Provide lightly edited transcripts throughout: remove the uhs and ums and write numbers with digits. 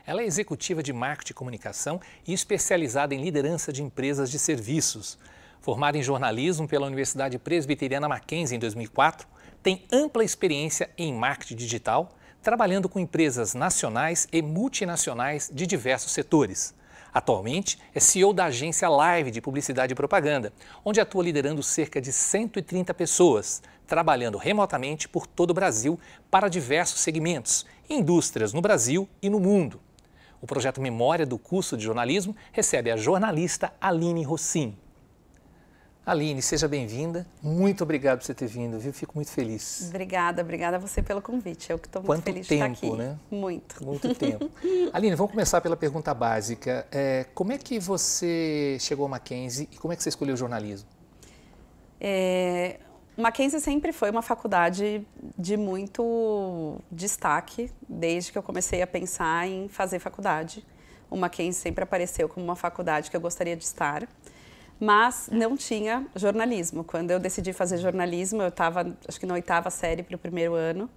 Ela é executiva de marketing e comunicação e especializada em liderança de empresas de serviços. Formada em jornalismo pela Universidade Presbiteriana Mackenzie em 2004, tem ampla experiência em marketing digital, trabalhando com empresas nacionais e multinacionais de diversos setores. Atualmente, é CEO da agência Live de Publicidade e Propaganda, onde atua liderando cerca de 130 pessoas, trabalhando remotamente por todo o Brasil para diversos segmentos, indústrias no Brasil e no mundo. O projeto Memória do curso de jornalismo recebe a jornalista Aline Rossim. Aline, seja bem-vinda. Muito obrigado por você ter vindo, viu? Fico muito feliz. Obrigada a você pelo convite. Eu que estou muito feliz de estar aqui. Quanto tempo, né? Muito tempo. Aline, vamos começar pela pergunta básica. Como é que você chegou ao Mackenzie e como é que você escolheu o jornalismo? O Mackenzie sempre foi uma faculdade de muito destaque, desde que eu comecei a pensar em fazer faculdade. O Mackenzie sempre apareceu como uma faculdade que eu gostaria de estar. Mas não tinha jornalismo. Quando eu decidi fazer jornalismo, eu estava, acho que na 8ª série para o 1º ano,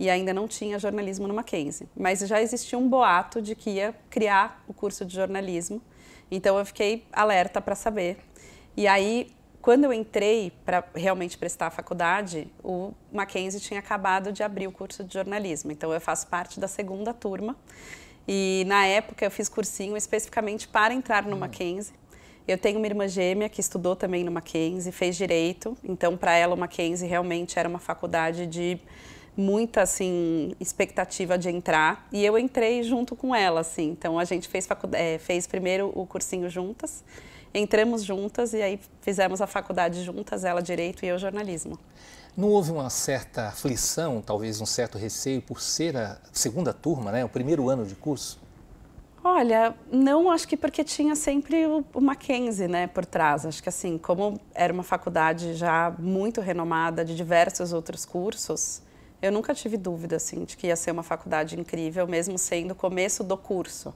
e ainda não tinha jornalismo no Mackenzie. Mas já existia um boato de que ia criar o curso de jornalismo, então eu fiquei alerta para saber. E aí, quando eu entrei para realmente prestar a faculdade, o Mackenzie tinha acabado de abrir o curso de jornalismo, então eu faço parte da 2ª turma, e na época eu fiz cursinho especificamente para entrar no Mackenzie. Eu tenho uma irmã gêmea que estudou também no Mackenzie, fez Direito, então para ela o Mackenzie realmente era uma faculdade de muita assim, expectativa de entrar, e eu entrei junto com ela, assim. Então a gente fez primeiro o cursinho juntas, entramos juntas e aí fizemos a faculdade juntas, ela Direito e eu Jornalismo. Não houve uma certa aflição, talvez um certo receio por ser a 2ª turma, né? O 1º ano de curso? Olha, não, acho que porque tinha sempre o Mackenzie, né, por trás. Acho que assim, como era uma faculdade já muito renomada de diversos outros cursos, eu nunca tive dúvida, assim, de que ia ser uma faculdade incrível, mesmo sendo o começo do curso.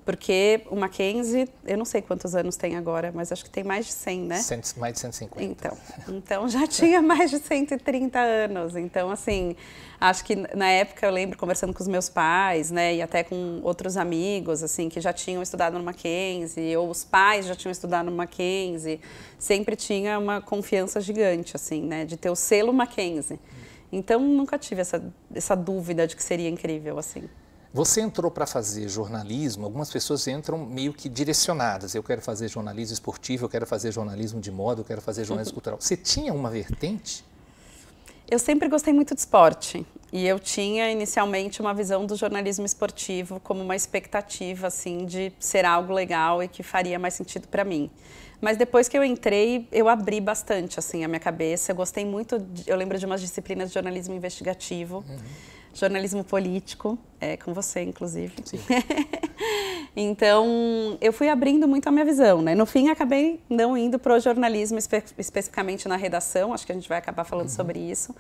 Porque o Mackenzie, eu não sei quantos anos tem agora, mas acho que tem mais de 100, né? Mais de 150. Então já tinha mais de 130 anos. Então, assim, acho que na época eu lembro conversando com os meus pais, né, e até com outros amigos, assim, que já tinham estudado no Mackenzie, ou os pais já tinham estudado no Mackenzie. Sempre tinha uma confiança gigante, assim, né, de ter o selo Mackenzie. Então, nunca tive essa dúvida de que seria incrível, assim. Você entrou para fazer jornalismo, algumas pessoas entram meio que direcionadas. Eu quero fazer jornalismo esportivo, eu quero fazer jornalismo de moda, eu quero fazer jornalismo cultural. Você tinha uma vertente? Eu sempre gostei muito de esporte e eu tinha inicialmente uma visão do jornalismo esportivo como uma expectativa assim, de ser algo legal e que faria mais sentido para mim. Mas depois que eu entrei, eu abri bastante assim, a minha cabeça. Eu gostei muito, eu lembro de umas disciplinas de jornalismo investigativo. Jornalismo político, com você, inclusive. Sim. Então, eu fui abrindo muito a minha visão, né? No fim, acabei não indo para o jornalismo especificamente na redação, acho que a gente vai acabar falando sobre isso,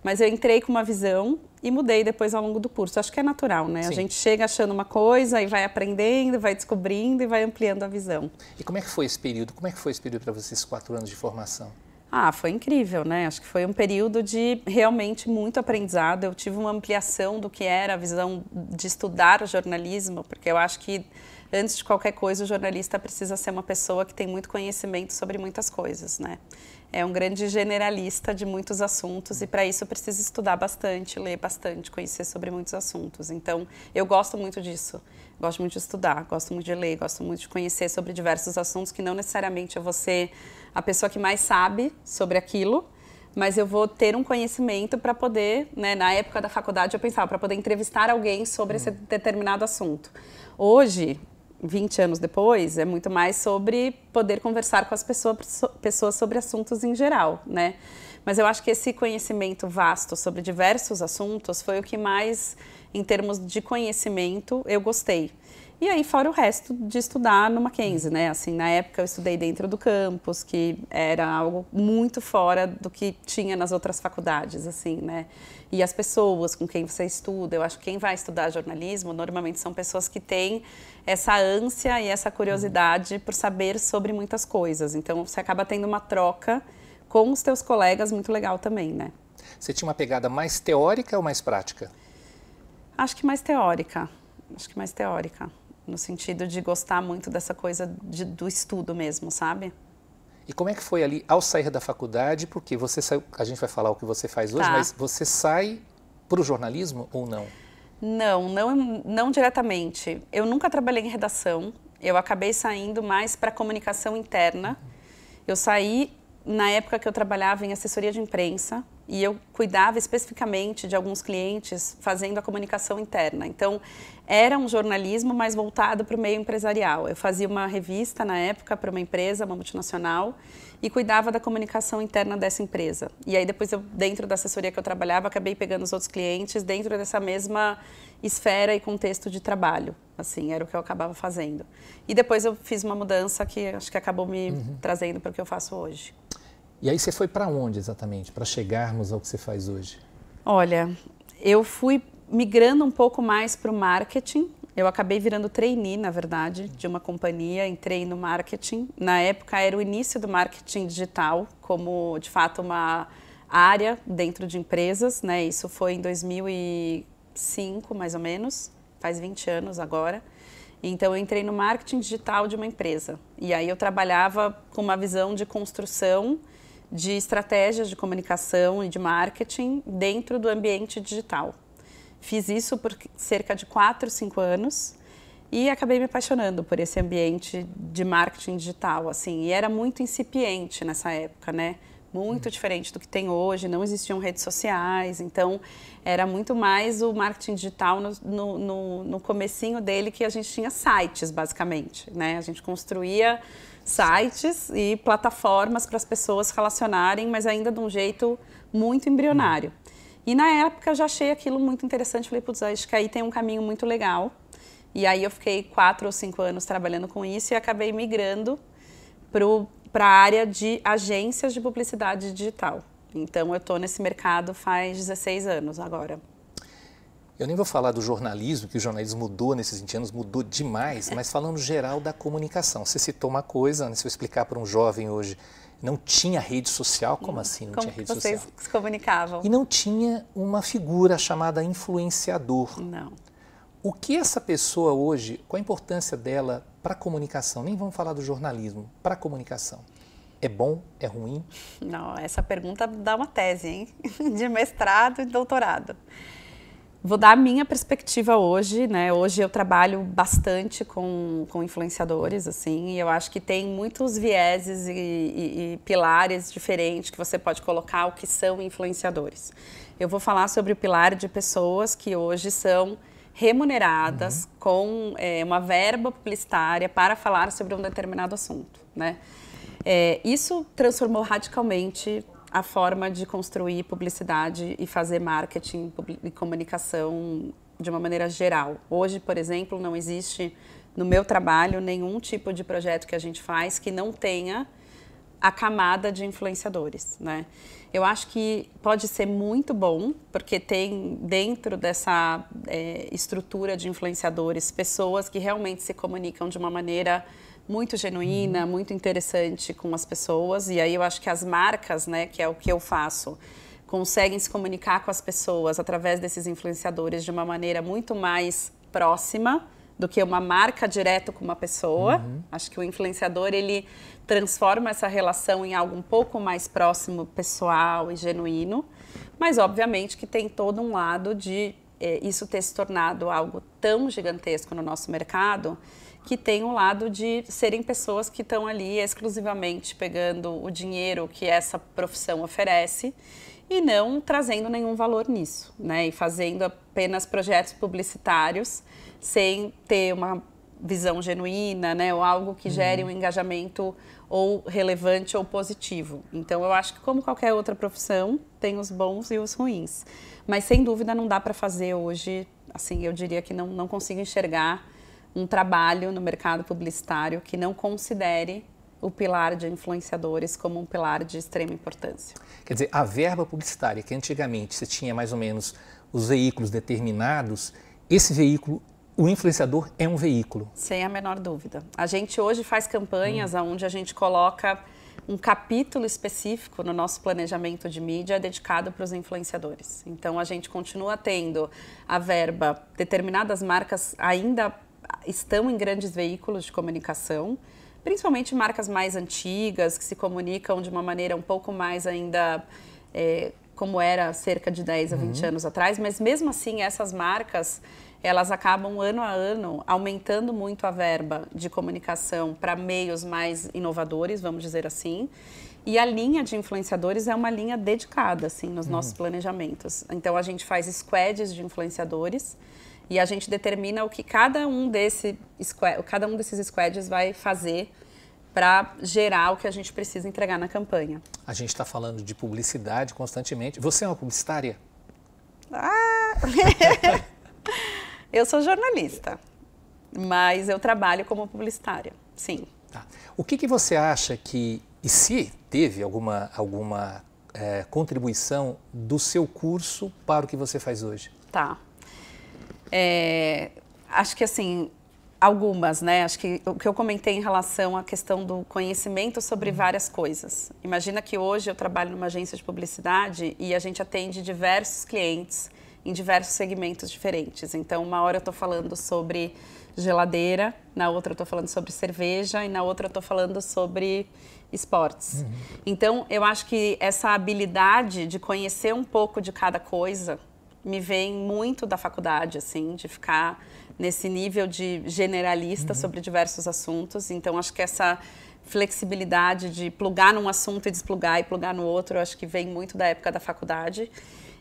mas eu entrei com uma visão e mudei depois ao longo do curso. Acho que é natural, né? Sim. A gente chega achando uma coisa e vai aprendendo, vai descobrindo e vai ampliando a visão. E como é que foi esse período? Como é que foi esse período para você, esses 4 anos de formação? Foi incrível, né? Acho que foi um período de realmente muito aprendizado. Eu tive uma ampliação do que era a visão de estudar o jornalismo, porque eu acho que, antes de qualquer coisa, o jornalista precisa ser uma pessoa que tem muito conhecimento sobre muitas coisas, né? É um grande generalista de muitos assuntos e, para isso, precisa estudar bastante, ler bastante, conhecer sobre muitos assuntos. Então, eu gosto muito disso. Gosto muito de estudar, gosto muito de ler, gosto muito de conhecer sobre diversos assuntos que não necessariamente eu vou ser a pessoa que mais sabe sobre aquilo, mas eu vou ter um conhecimento para poder, né, na época da faculdade eu pensava, para poder entrevistar alguém sobre esse determinado assunto. Hoje, 20 anos depois, é muito mais sobre poder conversar com as pessoas sobre assuntos em geral, né? Mas eu acho que esse conhecimento vasto sobre diversos assuntos foi o que mais, em termos de conhecimento, eu gostei. E aí, fora o resto de estudar no Mackenzie, né? Assim, na época eu estudei dentro do campus, que era algo muito fora do que tinha nas outras faculdades, assim, né? E as pessoas com quem você estuda, eu acho que quem vai estudar jornalismo, normalmente são pessoas que têm essa ânsia e essa curiosidade por saber sobre muitas coisas. Então, você acaba tendo uma troca com os teus colegas muito legal também, né? Você tinha uma pegada mais teórica ou mais prática? Acho que mais teórica. acho que mais teórica, no sentido de gostar muito dessa coisa do estudo mesmo, sabe? E como é que foi ali ao sair da faculdade? Porque você saiu, a gente vai falar o que você faz hoje, Tá. mas você sai para o jornalismo ou não? Não diretamente. Eu nunca trabalhei em redação, eu acabei saindo mais para comunicação interna. Eu saí na época que eu trabalhava em assessoria de imprensa e eu cuidava especificamente de alguns clientes fazendo a comunicação interna. Então, era um jornalismo mais voltado para o meio empresarial. Eu fazia uma revista na época para uma empresa, uma multinacional, e cuidava da comunicação interna dessa empresa. E aí depois, dentro da assessoria que eu trabalhava, acabei pegando os outros clientes dentro dessa mesma esfera e contexto de trabalho. Assim, era o que eu acabava fazendo. E depois eu fiz uma mudança que acho que acabou me trazendo para o que eu faço hoje. E aí você foi para onde exatamente, para chegarmos ao que você faz hoje? Olha, eu fui migrando um pouco mais para o marketing. Eu acabei virando trainee, na verdade, de uma companhia, entrei no marketing. Na época era o início do marketing digital, como de fato uma área dentro de empresas, né? Isso foi em 2005, mais ou menos, faz 20 anos agora. Então eu entrei no marketing digital de uma empresa. E aí eu trabalhava com uma visão de construção de estratégias de comunicação e de marketing dentro do ambiente digital. Fiz isso por cerca de 4, 5 anos e acabei me apaixonando por esse ambiente de marketing digital, assim, e era muito incipiente nessa época, né? Muito diferente do que tem hoje, não existiam redes sociais, então era muito mais o marketing digital no comecinho dele, que a gente tinha sites, basicamente, né? A gente construía sites e plataformas para as pessoas relacionarem, mas ainda de um jeito muito embrionário. E na época eu já achei aquilo muito interessante, falei, putz, acho que aí tem um caminho muito legal. E aí eu fiquei 4 ou 5 anos trabalhando com isso e acabei migrando para a área de agências de publicidade digital. Então eu estou nesse mercado faz 16 anos agora. Eu nem vou falar do jornalismo, que o jornalismo mudou nesses 20 anos, mudou demais, mas falando geral da comunicação. Você citou uma coisa, né, se eu explicar para um jovem hoje, não tinha rede social, como assim não tinha rede social? Como vocês se comunicavam? E não tinha uma figura chamada influenciador. Não. O que essa pessoa hoje, qual a importância dela para a comunicação? Nem vamos falar do jornalismo, para a comunicação. É bom? É ruim? Não, essa pergunta dá uma tese, hein? De mestrado e doutorado. Vou dar a minha perspectiva hoje, né? Hoje eu trabalho bastante com influenciadores, assim, e eu acho que tem muitos vieses e pilares diferentes que você pode colocar o que são influenciadores. Eu vou falar sobre o pilar de pessoas que hoje são remuneradas com uma verba publicitária para falar sobre um determinado assunto, né? Isso transformou radicalmente a forma de construir publicidade e fazer marketing e comunicação de uma maneira geral. Hoje, por exemplo, não existe no meu trabalho nenhum tipo de projeto que a gente faz que não tenha a camada de influenciadores, né? Eu acho que pode ser muito bom, porque tem dentro dessa estrutura de influenciadores pessoas que realmente se comunicam de uma maneira muito genuína, muito interessante com as pessoas, e aí eu acho que as marcas, né, que é o que eu faço, conseguem se comunicar com as pessoas através desses influenciadores de uma maneira muito mais próxima do que uma marca direto com uma pessoa. Acho que o influenciador, ele transforma essa relação em algo um pouco mais próximo, pessoal e genuíno, mas obviamente que tem todo um lado de isso ter se tornado algo tão gigantesco no nosso mercado, que tem um lado de serem pessoas que estão ali exclusivamente pegando o dinheiro que essa profissão oferece e não trazendo nenhum valor nisso, né? E fazendo apenas projetos publicitários sem ter uma visão genuína, né? Ou algo que gere um engajamento ou relevante ou positivo. Então, eu acho que como qualquer outra profissão, tem os bons e os ruins. Mas, sem dúvida, não dá para fazer hoje, assim, eu diria que não consigo enxergar um trabalho no mercado publicitário que não considere o pilar de influenciadores como um pilar de extrema importância. Quer dizer, a verba publicitária, que antigamente você tinha mais ou menos os veículos determinados, esse veículo, o influenciador é um veículo. Sem a menor dúvida. A gente hoje faz campanhas onde a gente coloca um capítulo específico no nosso planejamento de mídia dedicado para os influenciadores. Então, a gente continua tendo a verba, determinadas marcas ainda estão em grandes veículos de comunicação, principalmente marcas mais antigas, que se comunicam de uma maneira um pouco mais ainda como era cerca de 10 a 20 anos atrás, mas mesmo assim essas marcas, elas acabam ano a ano aumentando muito a verba de comunicação para meios mais inovadores, vamos dizer assim. E a linha de influenciadores é uma linha dedicada, assim, nos nossos planejamentos. Então, a gente faz squads de influenciadores e a gente determina o que cada um desses squads vai fazer para gerar o que a gente precisa entregar na campanha. A gente está falando de publicidade constantemente. Você é uma publicitária? Eu sou jornalista, mas eu trabalho como publicitária, sim. Tá. O que você acha que, e se teve alguma contribuição do seu curso para o que você faz hoje? Tá. Acho que assim, algumas, né? Acho que o que eu comentei em relação à questão do conhecimento sobre várias coisas. Imagina que hoje eu trabalho numa agência de publicidade e a gente atende diversos clientes em diversos segmentos diferentes. Então, uma hora eu estou falando sobre geladeira, na outra eu estou falando sobre cerveja e na outra eu estou falando sobre esportes. Então, eu acho que essa habilidade de conhecer um pouco de cada coisa me vem muito da faculdade, assim, de ficar nesse nível de generalista sobre diversos assuntos. Então, acho que essa flexibilidade de plugar num assunto e desplugar e plugar no outro, acho que vem muito da época da faculdade.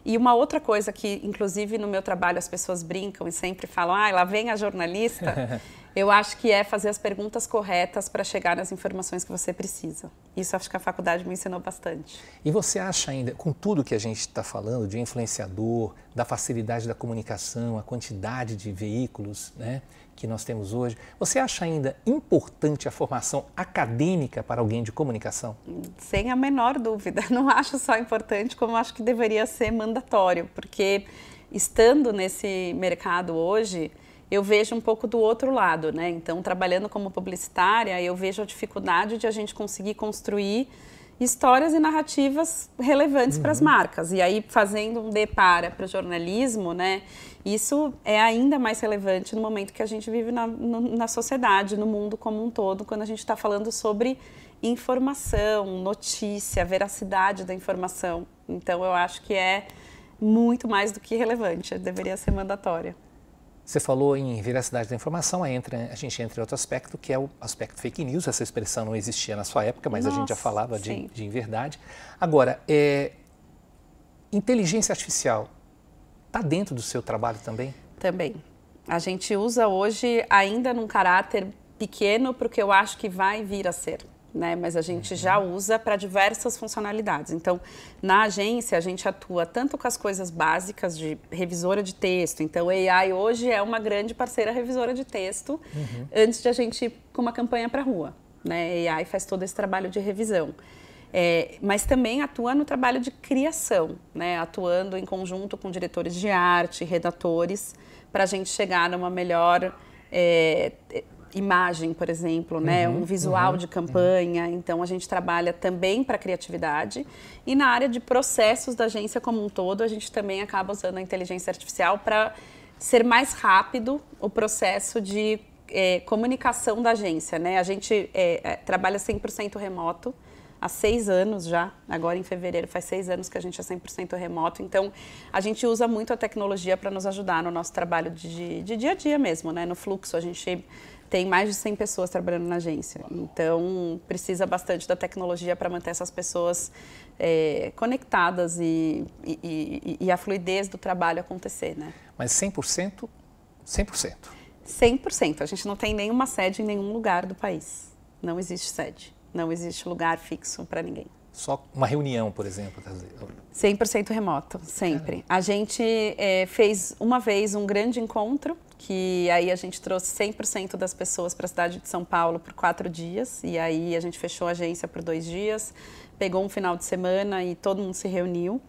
E uma outra coisa que, inclusive, no meu trabalho as pessoas brincam e sempre falam, lá vem a jornalista, eu acho que é fazer as perguntas corretas para chegar nas informações que você precisa. Isso acho que a faculdade me ensinou bastante. E você acha ainda, com tudo que a gente está falando de influenciador, da facilidade da comunicação, a quantidade de veículos, né, que nós temos hoje, você acha ainda importante a formação acadêmica para alguém de comunicação? Sem a menor dúvida. Não acho só importante, como acho que deveria ser mandatório, porque estando nesse mercado hoje, eu vejo um pouco do outro lado, né? Então, trabalhando como publicitária, eu vejo a dificuldade de a gente conseguir construir histórias e narrativas relevantes para as marcas. E aí, fazendo um para o jornalismo, né? Isso é ainda mais relevante no momento que a gente vive na sociedade, no mundo como um todo, quando a gente está falando sobre informação, notícia, veracidade da informação. Então, eu acho que é muito mais do que relevante, deveria ser mandatória. Você falou em veracidade da informação, a gente entra em outro aspecto, que é o aspecto fake news. Essa expressão não existia na sua época, mas a gente já falava de inverdade. Agora, inteligência artificial está dentro do seu trabalho também? Também. A gente usa hoje ainda num caráter pequeno para o que eu acho que vai vir a ser. Né? Mas a gente já usa para diversas funcionalidades. Então, na agência, a gente atua tanto com as coisas básicas de revisora de texto. Então, a AI hoje é uma grande parceira revisora de texto antes de a gente ir com uma campanha para a rua. Né? A AI faz todo esse trabalho de revisão. Mas também atua no trabalho de criação, né? Atuando em conjunto com diretores de arte, redatores, para a gente chegar numa melhor imagem, por exemplo, né? Um visual de campanha. Então, a gente trabalha também para a criatividade. E na área de processos da agência como um todo, a gente também acaba usando a inteligência artificial para ser mais rápido o processo de comunicação da agência, né? A gente trabalha 100% remoto há 6 anos já. Agora, em fevereiro, faz 6 anos que a gente é 100% remoto. Então, a gente usa muito a tecnologia para nos ajudar no nosso trabalho de dia a dia mesmo, né? No fluxo, a gente tem mais de 100 pessoas trabalhando na agência. Então, precisa bastante da tecnologia para manter essas pessoas conectadas e a fluidez do trabalho acontecer, né? Mas 100%? 100%. 100%. A gente não tem nenhuma sede em nenhum lugar do país. Não existe sede. Não existe lugar fixo para ninguém. Só uma reunião, por exemplo? 100% remoto, sempre. A gente fez uma vez um grande encontro, que aí a gente trouxe 100% das pessoas para a cidade de São Paulo por 4 dias. E aí a gente fechou a agência por 2 dias, pegou um final de semana e todo mundo se reuniu.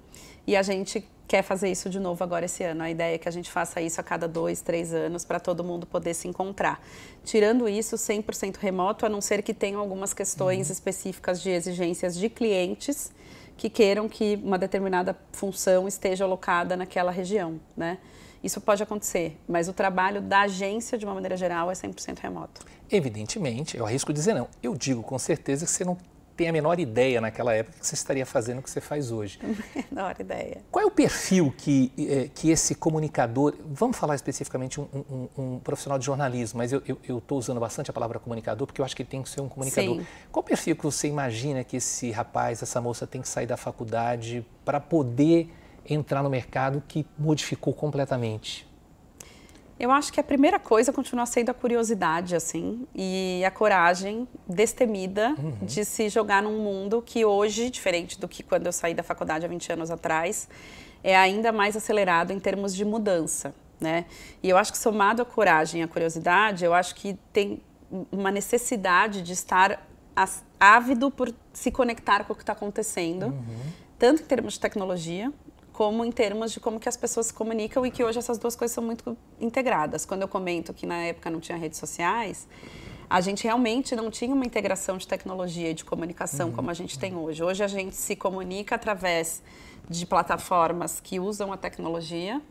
E a gente quer fazer isso de novo agora esse ano. A ideia é que a gente faça isso a cada 2, 3 anos para todo mundo poder se encontrar. Tirando isso, 100% remoto, a não ser que tenham algumas questões específicas de exigências de clientes que queiram que uma determinada função esteja alocada naquela região, né? Isso pode acontecer, mas o trabalho da agência, de uma maneira geral, é 100% remoto. Evidentemente, eu arrisco dizer não. Eu digo com certeza que você não tem a menor ideia naquela época que você estaria fazendo o que você faz hoje. Menor ideia. Qual é o perfil que esse comunicador, vamos falar especificamente um profissional de jornalismo, mas eu estou usando bastante a palavra comunicador porque eu acho que tem que ser um comunicador. Sim. Qual o perfil que você imagina que esse rapaz, essa moça tem que sair da faculdade para poder entrar no mercado que modificou completamente? Eu acho que a primeira coisa continua sendo a curiosidade, assim, e a coragem destemida de se jogar num mundo que hoje, diferente do que quando eu saí da faculdade há 20 anos atrás, é ainda mais acelerado em termos de mudança, né? E eu acho que somado à coragem e à curiosidade, eu acho que tem uma necessidade de estar ávido por se conectar com o que está acontecendo, tanto em termos de tecnologia, como em termos de como que as pessoas se comunicam e que hoje essas duas coisas são muito integradas. Quando eu comento que na época não tinha redes sociais, a gente realmente não tinha uma integração de tecnologia e de comunicação como a gente tem hoje. Hoje a gente se comunica através de plataformas que usam a tecnologia,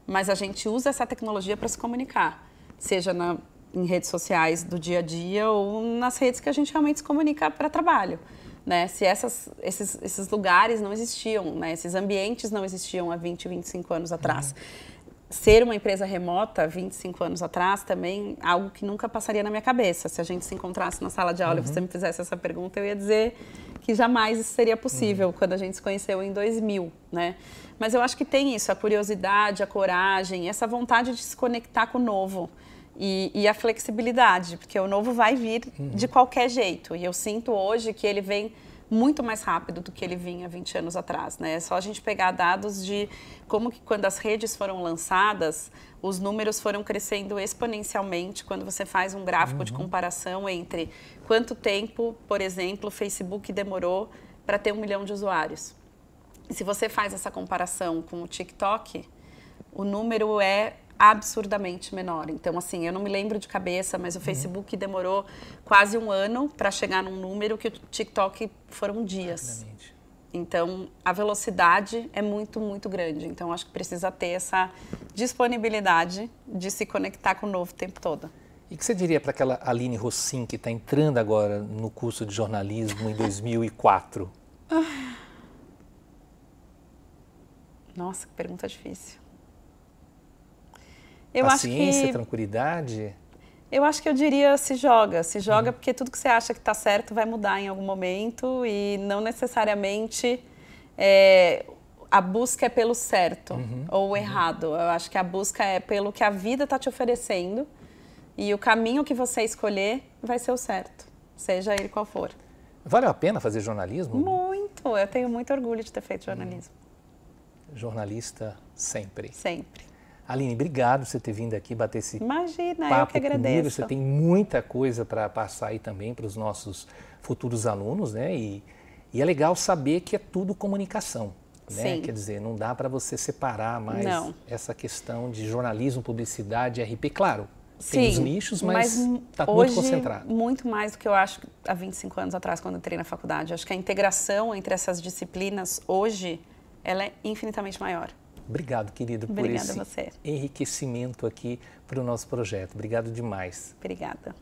mas a gente usa essa tecnologia para se comunicar, seja em redes sociais do dia a dia ou nas redes que a gente realmente se comunica para trabalho. Né? Se esses lugares não existiam, né? Esses ambientes não existiam há 20, 25 anos atrás. Ser uma empresa remota 25 anos atrás também algo que nunca passaria na minha cabeça. Se a gente se encontrasse na sala de aula e você me fizesse essa pergunta, eu ia dizer que jamais isso seria possível quando a gente se conheceu em 2000, né? Mas eu acho que tem isso, a curiosidade, a coragem, essa vontade de se conectar com o novo. E a flexibilidade, porque o novo vai vir de qualquer jeito. E eu sinto hoje que ele vem muito mais rápido do que ele vinha 20 anos atrás, né? É só a gente pegar dados de como que quando as redes foram lançadas, os números foram crescendo exponencialmente quando você faz um gráfico de comparação entre quanto tempo, por exemplo, o Facebook demorou para ter 1 milhão de usuários. E se você faz essa comparação com o TikTok, o número é absurdamente menor. Então, assim, eu não me lembro de cabeça, mas o Facebook demorou quase 1 ano para chegar num número que o TikTok foram dias. Então, a velocidade é muito, muito grande. Então, acho que precisa ter essa disponibilidade de se conectar com o novo o tempo todo. E o que você diria para aquela Aline Rossin que está entrando agora no curso de jornalismo em 2004? Nossa, que pergunta difícil. Paciência, tranquilidade? Eu acho que eu diria se joga porque tudo que você acha que está certo vai mudar em algum momento e não necessariamente a busca é pelo certo ou errado. Eu acho que a busca é pelo que a vida está te oferecendo e o caminho que você escolher vai ser o certo, seja ele qual for. Valeu a pena fazer jornalismo? Muito, eu tenho muito orgulho de ter feito jornalismo. Jornalista sempre. Sempre. Aline, obrigado por você ter vindo aqui bater esse Imagina, papo eu que agradeço. Comigo. Você tem muita coisa para passar aí também para os nossos futuros alunos, né? E é legal saber que é tudo comunicação, né? Sim. Quer dizer, não dá para você separar mais essa questão de jornalismo, publicidade, RP. Claro, tem os nichos, mas está muito concentrado. Muito mais do que eu acho há 25 anos atrás, quando eu entrei na faculdade. Eu acho que a integração entre essas disciplinas hoje, ela é infinitamente maior. Obrigado, querido, por esse enriquecimento aqui para o nosso projeto. Obrigado demais. Obrigada.